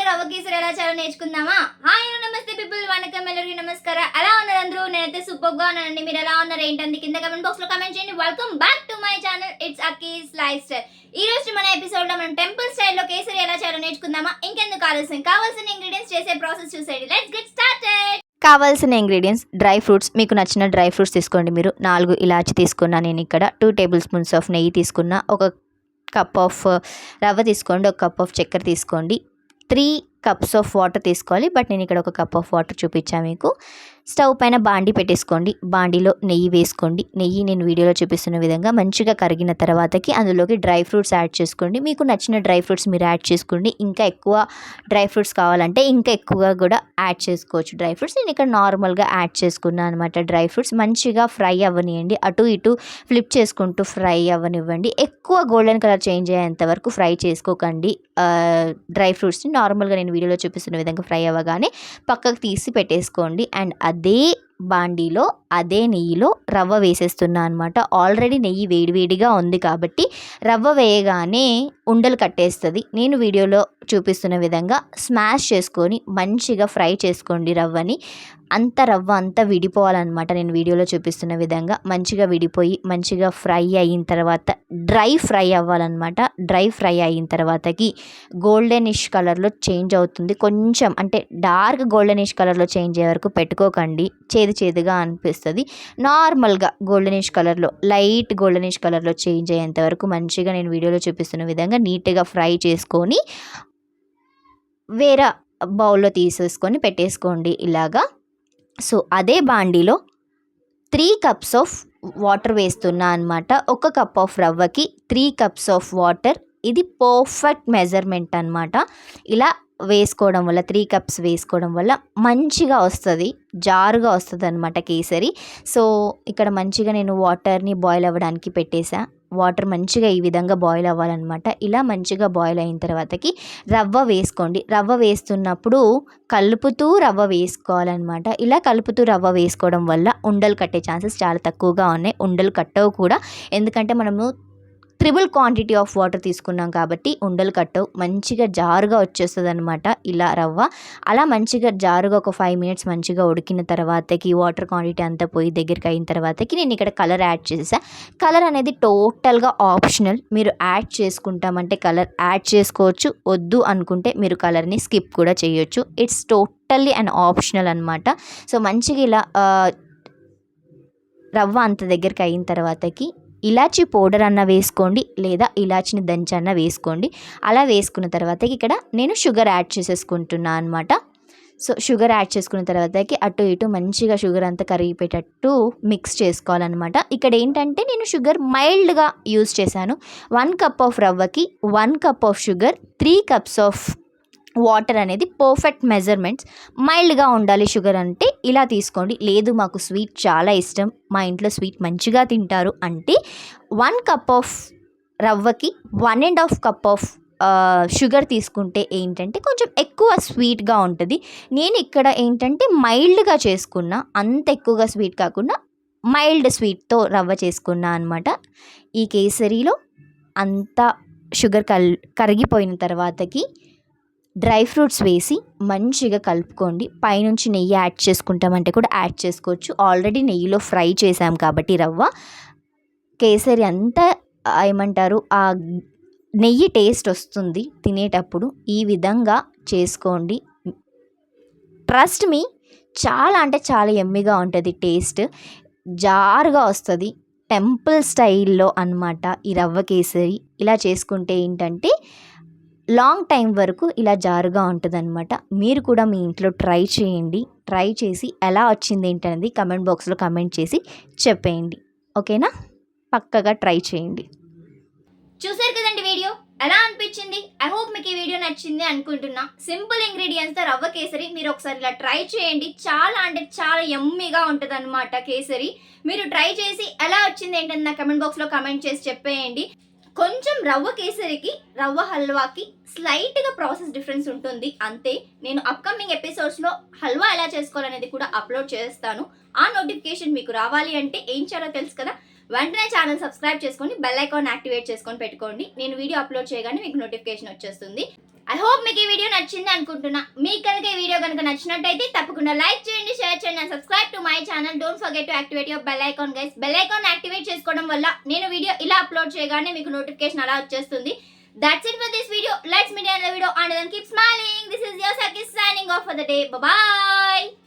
వీడియోలో రవ్వ కేసరి ఎలా చేయాలో నేర్చుకుందామా? హాయ్ నమస్తే పీపుల్, వనకం ఎల్లరికీ నమస్కార. ఎలా ఉన్నారు అందరూ? నేనైతే సూపర్ గా ఉన్నానండి. మీరు ఎలా ఉన్నారు ఏంటంటే కింద కమెంట్ బాక్స్ లో కమెంట్ చేయండి. Welcome back to my channel, it's Akki's life style. ఈ రోజు మన ఎపిసోడ్ లో మనం టెంపుల్ స్టైల్లో కేసరి ఎలా చేయాలో నేర్చుకుందామా? ఇంకెందుకు ఆలస్యం, కావాల్సిన ఇంగ్రీడియంట్స్ చేసే ప్రాసెస్ చూసేయండి. Let's get started. కావాల్సిన ఇంగ్రీడియంట్స్ డ్రై ఫ్రూట్స్, మీకు నచ్చిన డ్రై ఫ్రూట్స్ తీసుకోండి. మీరు 4 ఇలాచి తీసుకున్నా, నేను ఇక్కడ 2 టేబుల్ స్పూన్స్ ఆఫ్ నెయ్యి తీసుకున్నా, ఒక కప్ ఆఫ్ రవ్వ తీసుకోండి, ఒక కప్ ఆఫ్ చక్కెర తీసుకోండి, 3 కప్స్ ఆఫ్ వాటర్ తీసుకోవాలి. బట్ నేను ఇక్కడ ఒక కప్ ఆఫ్ వాటర్ చూపించాను మీకు. స్టవ్ పైన బాండి పెట్టేసుకోండి, బాండీలో నెయ్యి వేసుకోండి. నెయ్యి నేను వీడియోలో చూపిస్తున్న విధంగా మంచిగా కరిగిన తర్వాతకి అందులోకి డ్రై ఫ్రూట్స్ యాడ్ చేసుకోండి. మీకు నచ్చిన డ్రై ఫ్రూట్స్ మీరు యాడ్ చేసుకోండి. ఇంకా ఎక్కువ డ్రై ఫ్రూట్స్ కావాలంటే ఇంకా ఎక్కువగా కూడా యాడ్ చేసుకోవచ్చు డ్రై ఫ్రూట్స్. నేను ఇక్కడ నార్మల్గా యాడ్ చేసుకున్నాను అనమాట. డ్రై ఫ్రూట్స్ మంచిగా ఫ్రై అవ్వనియండి, అటు ఇటు ఫ్లిప్ చేసుకుంటూ ఫ్రై అవ్వనివ్వండి. ఎక్కువ గోల్డెన్ కలర్ చేంజ్ అయ్యేంత వరకు ఫ్రై చేసుకోకండి డ్రై ఫ్రూట్స్ని. నార్మల్గా నేను వీడియోలో చూపిస్తున్న విధంగా ఫ్రై అవ్వగానే పక్కకు తీసి పెట్టేసుకోండి. అండ్ అదే బాండీలో అదే నెయ్యిలో రవ్వ వేసేస్తున్నా అనమాట. ఆల్రెడీ నెయ్యి వేడివేడిగా ఉంది కాబట్టి రవ్వ వేయగానే ఉండలు కట్టేస్తుంది. నేను వీడియోలో చూపిస్తున్న విధంగా స్మాష్ చేసుకొని మంచిగా ఫ్రై చేసుకోండి రవ్వని. రవ్వ అంతా విడిపోవాలన్నమాట. నేను వీడియోలో చూపిస్తున్న విధంగా మంచిగా విడిపోయి మంచిగా ఫ్రై అయిన తర్వాత డ్రై ఫ్రై అవ్వాలన్నమాట. డ్రై ఫ్రై అయిన తర్వాతకి గోల్డెనిష్ కలర్లో చేంజ్ అవుతుంది. కొంచెం అంటే డార్క్ గోల్డెనిష్ కలర్లో చేంజ్ అయ్యే వరకు పెట్టుకోకండి, చేదుగా అనిపిస్తుంది. నార్మల్గా గోల్డెనిష్ కలర్లో, లైట్ గోల్డెనిష్ కలర్లో చేంజ్ అయ్యేంత వరకు మంచిగా నేను వీడియోలో చూపిస్తున్న విధంగా నీట్గా ఫ్రై చేసుకొని వేరే బౌల్లో తీసేసుకొని పెట్టేసుకోండి ఇలాగా. సో అదే బాండీలో 3 కప్స్ ఆఫ్ వాటర్ వేస్తున్నా అనమాట. ఒక కప్ ఆఫ్ రవ్వకి 3 కప్స్ ఆఫ్ వాటర్. ఇది పర్ఫెక్ట్ మెజర్మెంట్ అనమాట. ఇలా వేసుకోవడం వల్ల 3 కప్స్ వేసుకోవడం వల్ల మంచిగా వస్తుంది, జారుగా వస్తుంది అనమాట కేసరి. సో ఇక్కడ మంచిగా నేను వాటర్ని బాయిల్ అవ్వడానికి పెట్టేసా. వాటర్ మంచిగా ఈ విధంగా బాయిల్ అవ్వాలన్నమాట. ఇలా మంచిగా బాయిల్ అయిన తర్వాతకి రవ్వ వేసుకోండి. రవ్వ వేస్తున్నప్పుడు కలుపుతూ రవ్వ వేసుకోవాలన్నమాట. ఇలా కలుపుతూ రవ్వ వేసుకోవడం వల్ల ఉండలు కట్టే ఛాన్సెస్ చాలా తక్కువగా ఉన్నాయి. ఉండలు కట్టవు కూడా, ఎందుకంటే మనము 3 క్వాంటిటీ ఆఫ్ వాటర్ తీసుకున్నాం కాబట్టి ఉండలు కట్టవు. మంచిగా జారుగా వచ్చేస్తుంది అనమాట ఇలా రవ్వ. అలా మంచిగా జారుగా ఒక 5 మినిట్స్ మంచిగా ఉడికిన తర్వాతకి వాటర్ క్వాంటిటీ అంతా పోయి దగ్గరికి అయిన తర్వాతకి నేను ఇక్కడ కలర్ యాడ్ చేసా. కలర్ అనేది టోటల్గా ఆప్షనల్. మీరు యాడ్ చేసుకుంటామంటే కలర్ యాడ్ చేసుకోవచ్చు, వద్దు అనుకుంటే మీరు కలర్ని స్కిప్ కూడా చేయొచ్చు. ఇట్స్ టోటల్లీ అండ్ ఆప్షనల్ అనమాట. సో మంచిగా ఇలా రవ్వ అంత దగ్గరికి అయిన తర్వాతకి ఇలాచీ పౌడర్ అన్న వేసుకోండి, లేదా ఇలాచిని దంచన్న వేసుకోండి. అలా వేసుకున్న తర్వాత ఇక్కడ నేను షుగర్ యాడ్ చేసేసుకుంటున్నాను అనమాట. సో షుగర్ యాడ్ చేసుకున్న తర్వాతకి అటు ఇటు మంచిగా షుగర్ అంతా కరిగిపోయేటట్టు మిక్స్ చేసుకోవాలన్నమాట. ఇక్కడ ఏంటంటే నేను షుగర్ మైల్డ్గా యూజ్ చేశాను. 1 కప్ ఆఫ్ రవ్వకి 1 cup of sugar, 3 cups of water అనేది పర్ఫెక్ట్ మెజర్మెంట్స్. మైల్డ్గా ఉండాలి షుగర్ అంటే ఇలా తీసుకోండి. లేదు మాకు స్వీట్ చాలా ఇష్టం, మా ఇంట్లో స్వీట్ మంచిగా తింటారు అంటే 1 కప్ ఆఫ్ రవ్వకి 1.5 కప్ ఆఫ్ షుగర్ తీసుకుంటే ఏంటంటే కొంచెం ఎక్కువ స్వీట్గా ఉంటుంది. నేను ఇక్కడ ఏంటంటే మైల్డ్గా చేసుకున్నా, అంత ఎక్కువగా స్వీట్ కాకుండా మైల్డ్ స్వీట్తో రవ్వ చేసుకున్నా అనమాట. ఈ కేసరిలో అంతా షుగర్ కరిగిపోయిన తర్వాతకి డ్రై ఫ్రూట్స్ వేసి మంచిగా కలుపుకోండి. పైనుంచి నెయ్యి యాడ్ చేసుకుంటామంటే కూడా యాడ్ చేసుకోవచ్చు. ఆల్రెడీ నెయ్యిలో ఫ్రై చేసాం కాబట్టి రవ్వ కేసరి అంతా ఏమంటారు ఆ నెయ్యి టేస్ట్ వస్తుంది తినేటప్పుడు. ఈ విధంగా చేసుకోండి. ట్రస్ట్ మీ, చాలా అంటే చాలా యమ్మీగా ఉంటుంది. టేస్ట్ జారుగా వస్తుంది, టెంపుల్ స్టైల్లో అన్నమాట ఈ రవ్వ కేసరి. ఇలా చేసుకుంటే ఏంటంటే లాంగ్ టైం వరకు ఇలా జారుగా ఉంటుంది అనమాట. మీరు కూడా మీ ఇంట్లో ట్రై చేయండి. ట్రై చేసి ఎలా వచ్చింది ఏంటనేది కమెంట్ బాక్స్లో కమెంట్ చేసి చెప్పేయండి. ఓకేనా? పక్కగా ట్రై చేయండి. చూసారు కదండి వీడియో, ఎలా అనిపించింది? ఐ హోప్ మీకు ఈ వీడియో నచ్చింది అనుకుంటున్నా. సింపుల్ ఇంగ్రీడియంట్స్తో రవ్వ కేసరి మీరు ఒకసారి ఇలా ట్రై చేయండి. చాలా అంటే చాలా యమ్మీగా ఉంటుంది అనమాట కేసరి. మీరు ట్రై చేసి ఎలా వచ్చింది ఏంటని నా కమెంట్ బాక్స్లో కమెంట్ చేసి చెప్పేయండి. కొంచెం రవ్వ కేసరికి రవ్వ హల్వాకి స్లైట్గా ప్రాసెస్ డిఫరెన్స్ ఉంటుంది అంతే. నేను అప్కమింగ్ ఎపిసోడ్స్లో హల్వా ఎలా చేసుకోవాలనేది కూడా అప్లోడ్ చేస్తాను. ఆ నోటిఫికేషన్ మీకు రావాలి అంటే ఏం చేయాలో తెలుసు కదా, వెంటనే ఛానల్ సబ్స్క్రైబ్ చేసుకొని బెల్ ఐకాన్ యాక్టివేట్ చేసుకొని పెట్టుకోండి. నేను వీడియో అప్లోడ్ చేయగానే మీకు నోటిఫికేషన్ వచ్చేస్తుంది. ఐ హోప్ మీకు ఈ వీడియో నచ్చింది అనుకుంటున్నా. మీకు కనుక ఈ వీడియో కనుక నచ్చినట్టయితే తప్పకుండా లైక్ చేయండి, షేర్ చేయండి and subscribe to my channel. Don't forget to activate your bell icon guys. Bell icon activate చేసుకోవడం వల్ల నేను వీడియో ఇలా అప్లోడ్ చేయగానే మీకు నోటిఫికేషన్ అలా వచ్చేస్తుంది. That's it for this video. Let's meet in another video and then keep smiling. This is your Saki signing off for the day. Bye bye.